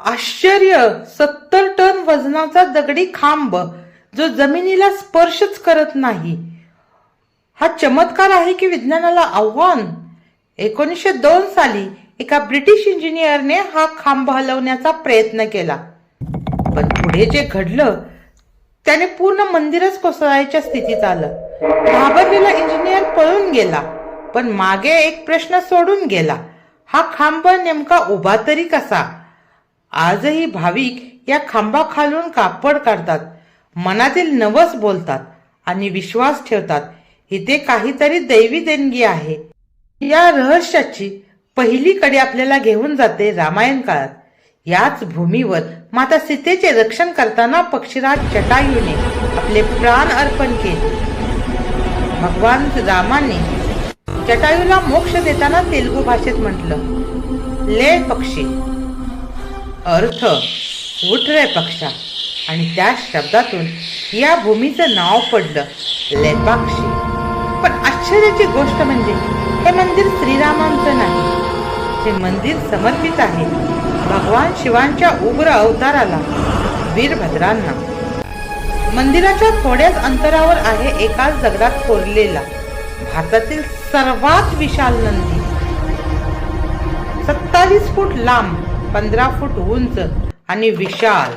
आश्चर्य! 70 टन वजनाचा दगडी खांब जो जमिनीला स्पर्शच करत नाही. हा चमत्कार आहे की विज्ञानाला आव्हान? 1902 साली एका ब्रिटिश इंजिनियरने हा खांब हलवण्याचा प्रयत्न केला, पण पुढे जे घडलं त्याने पूर्ण मंदिरच कोसळायच्या स्थितीत आलं. घाबरलेला इंजिनियर पळून गेला, पण मागे एक प्रश्न सोडून गेला: हा खांब नेमका उभा तरी कसा? आजही भाविक या खांबाखालून कापड काढतात, मनातील नवस बोलतात आणि विश्वास ठेवतात. इथे काहीतरी दैवी देणगी आहे. या रहस्याची पहिली कडी आपल्याला घेऊन जाते रामायण काळात. याच भूमीवर माता सीतेचे रक्षण करताना पक्षीराज जटायूने आपले प्राण अर्पण केले. भगवान रामाने जटायूला मोक्ष देताना तेलुगू भाषेत म्हटलं, ले पक्षी, अर्थ उठ रे पक्षा. आणि त्या शब्दातून या भूमीचं नाव पडलं लेपाक्षी. पण आश्चर्याची गोष्ट म्हणजे हे मंदिर श्रीरामांचं नाही. हे मंदिर समर्पित आहे भगवान शिवांच्या उग्र अवताराला, वीरभद्रांना. मंदिराच्या थोड्याच अंतरावर आहे एकाच दगडात कोरलेला भारतातील सर्वात विशाल नंदी. 27 फूट लांब, 15 फूट उंच आणि विशाल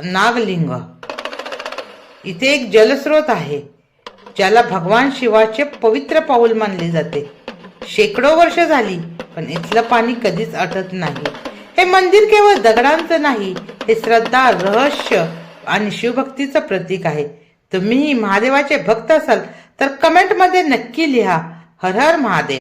नागलिंग. इथे एक जलस्रोत आहे ज्याला भगवान शिवाचे पवित्र पाऊल मानले जाते. शेकडो वर्ष झाली, पण इथलं पाणी कधीच आटत नाही. हे मंदिर केवळ दगडांचं नाही, हे श्रद्धा, रहस्य आणि शिवभक्तीचं प्रतीक आहे. तुम्ही महादेवाचे भक्त असाल तर कमेंट मध्ये नक्की लिहा, हर हर महादेव.